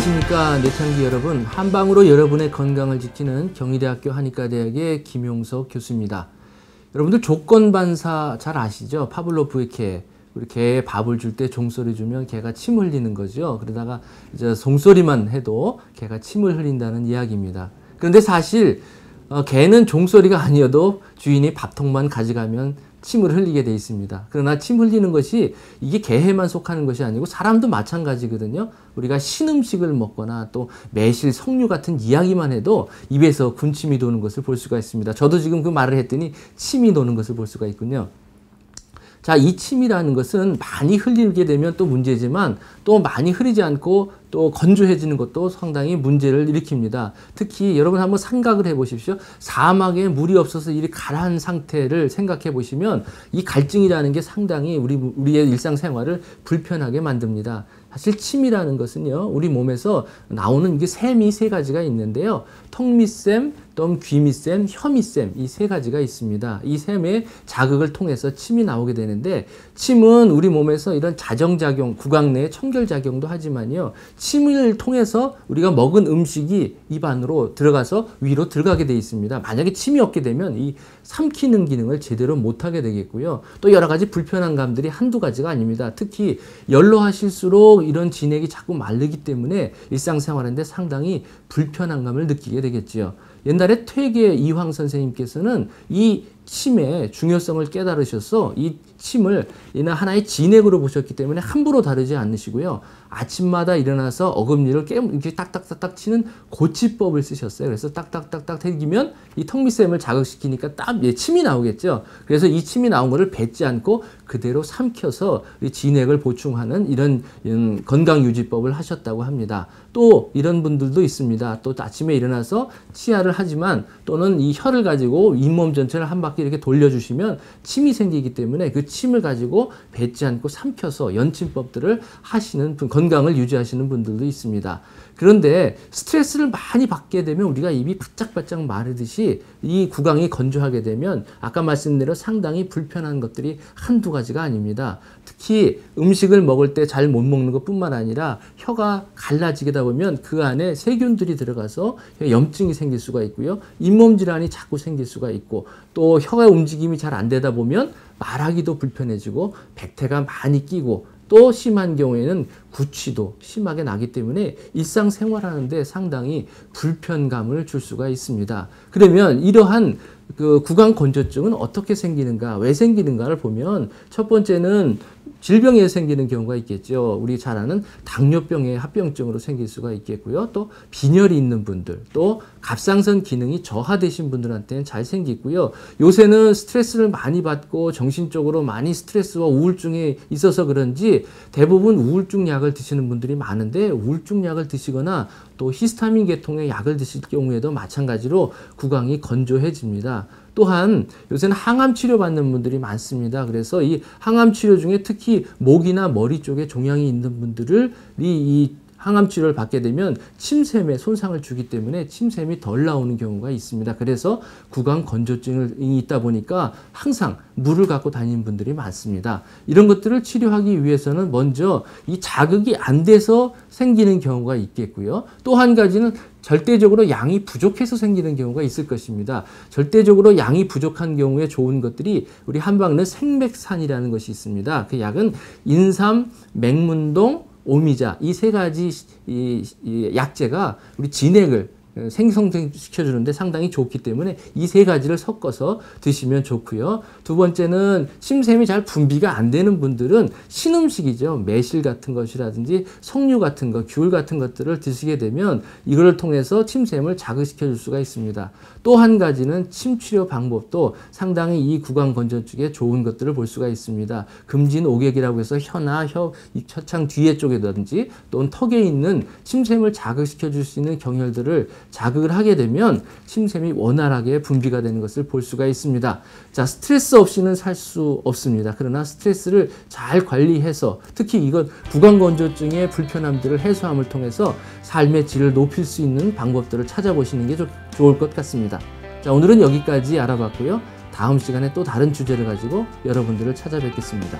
안녕하십니까, 내창기 여러분. 한방으로 여러분의 건강을 지키는 경희대학교 한의과대학의 김용석 교수입니다. 여러분들 조건반사 잘 아시죠? 파블로프의 개. 우리 개에 밥을 줄 때 종소리 주면 개가 침 흘리는 거죠. 그러다가 이제 종소리만 해도 개가 침을 흘린다는 이야기입니다. 그런데 사실 개는 종소리가 아니어도 주인이 밥통만 가져가면 침을 흘리게 돼 있습니다. 그러나 침 흘리는 것이 이게 개에만 속하는 것이 아니고 사람도 마찬가지거든요. 우리가 신음식을 먹거나 또 매실, 석류 같은 이야기만 해도 입에서 군침이 도는 것을 볼 수가 있습니다. 저도 지금 그 말을 했더니 침이 도는 것을 볼 수가 있군요. 자, 이 침이라는 것은 많이 흘리게 되면 또 문제지만 또 많이 흐르지 않고 또 건조해지는 것도 상당히 문제를 일으킵니다. 특히 여러분 한번 생각을 해 보십시오. 사막에 물이 없어서 이리 가라앉은 상태를 생각해 보시면 이 갈증이라는 게 상당히 우리의 일상생활을 불편하게 만듭니다. 사실 침이라는 것은요, 우리 몸에서 나오는 이게 샘이 세 가지가 있는데요. 턱밑샘, 또 귀밑샘, 혀밑샘, 이 세 가지가 있습니다. 이 샘의 자극을 통해서 침이 나오게 되는데, 침은 우리 몸에서 이런 자정작용, 구강 내의 청결작용도 하지만요, 침을 통해서 우리가 먹은 음식이 입 안으로 들어가서 위로 들어가게 돼 있습니다. 만약에 침이 없게 되면 이 삼키는 기능을 제대로 못하게 되겠고요. 또 여러 가지 불편한 감들이 한두 가지가 아닙니다. 특히 연로하실수록 이런 진액이 자꾸 마르기 때문에 일상생활인데 상당히 불편한 감을 느끼게 되겠지요. 옛날에 퇴계 이황 선생님께서는 이 침의 중요성을 깨달으셔서 이 침을 하나의 진액으로 보셨기 때문에 함부로 다루지 않으시고요. 아침마다 일어나서 어금니를 이렇게 딱딱딱딱 치는 고치법을 쓰셨어요. 그래서 딱딱딱딱 당기면 이 턱밑샘을 자극시키니까 딱 침이 나오겠죠. 그래서 이 침이 나온 거를 뱉지 않고 그대로 삼켜서 이 진액을 보충하는 이런 건강유지법을 하셨다고 합니다. 또 이런 분들도 있습니다. 또 아침에 일어나서 치아를 하지만 또는 이 혀를 가지고 잇몸 전체를 한 바퀴 이렇게 돌려주시면 침이 생기기 때문에 그 침을 가지고 뱉지 않고 삼켜서 연침법들을 하시는 건강을 유지하시는 분들도 있습니다. 그런데 스트레스를 많이 받게 되면 우리가 입이 바짝바짝 마르듯이 이 구강이 건조하게 되면 아까 말씀드린 대로 상당히 불편한 것들이 한두 가지가 아닙니다. 특히 음식을 먹을 때 잘 못 먹는 것뿐만 아니라 혀가 갈라지다 보면 그 안에 세균들이 들어가서 염증이 생길 수가 있고요. 잇몸 질환이 자꾸 생길 수가 있고 또 혀가 움직임이 잘 안 되다 보면 말하기도 불편해지고 백태가 많이 끼고 또 심한 경우에는 구취도 심하게 나기 때문에 일상생활하는데 상당히 불편감을 줄 수가 있습니다. 그러면 이러한 그 구강 건조증은 어떻게 생기는가, 왜 생기는가를 보면 첫 번째는 질병에 생기는 경우가 있겠죠. 우리 잘 아는 당뇨병의 합병증으로 생길 수가 있겠고요. 또 빈혈이 있는 분들, 또 갑상선 기능이 저하되신 분들한테는 잘 생기고요. 요새는 스트레스를 많이 받고 정신적으로 많이 스트레스와 우울증이 있어서 그런지 대부분 우울증 약을 드시는 분들이 많은데 우울증 약을 드시거나 또 히스타민 계통의 약을 드실 경우에도 마찬가지로 구강이 건조해집니다. 또한 요새는 항암 치료 받는 분들이 많습니다. 그래서 이 항암 치료 중에 특히 목이나 머리 쪽에 종양이 있는 분들을 이 항암 치료를 받게 되면 침샘에 손상을 주기 때문에 침샘이 덜 나오는 경우가 있습니다. 그래서 구강 건조증이 있다 보니까 항상 물을 갖고 다니는 분들이 많습니다. 이런 것들을 치료하기 위해서는 먼저 이 자극이 안 돼서 생기는 경우가 있겠고요. 또 한 가지는 절대적으로 양이 부족해서 생기는 경우가 있을 것입니다. 절대적으로 양이 부족한 경우에 좋은 것들이 우리 한방는 생맥산이라는 것이 있습니다. 그 약은 인삼, 맹문동, 오미자 이 세 가지 이 약재가 우리 진액을 생성시켜주는데 상당히 좋기 때문에 이 세 가지를 섞어서 드시면 좋고요. 두 번째는 침샘이 잘 분비가 안 되는 분들은 신음식이죠. 매실 같은 것이라든지 석류 같은 것, 귤 같은 것들을 드시게 되면 이걸 통해서 침샘을 자극시켜 줄 수가 있습니다. 또 한 가지는 침치료 방법도 상당히 이 구강 건조증에 좋은 것들을 볼 수가 있습니다. 금진 오객이라고 해서 혀나 혀창 뒤에 쪽이라든지 또는 턱에 있는 침샘을 자극시켜 줄 수 있는 경혈들을 자극을 하게 되면 침샘이 원활하게 분비가 되는 것을 볼 수가 있습니다. 자, 스트레스 없이는 살 수 없습니다. 그러나 스트레스를 잘 관리해서 특히 이건 구강 건조증의 불편함들을 해소함을 통해서 삶의 질을 높일 수 있는 방법들을 찾아보시는 게 좋을 것 같습니다. 자, 오늘은 여기까지 알아봤고요. 다음 시간에 또 다른 주제를 가지고 여러분들을 찾아뵙겠습니다.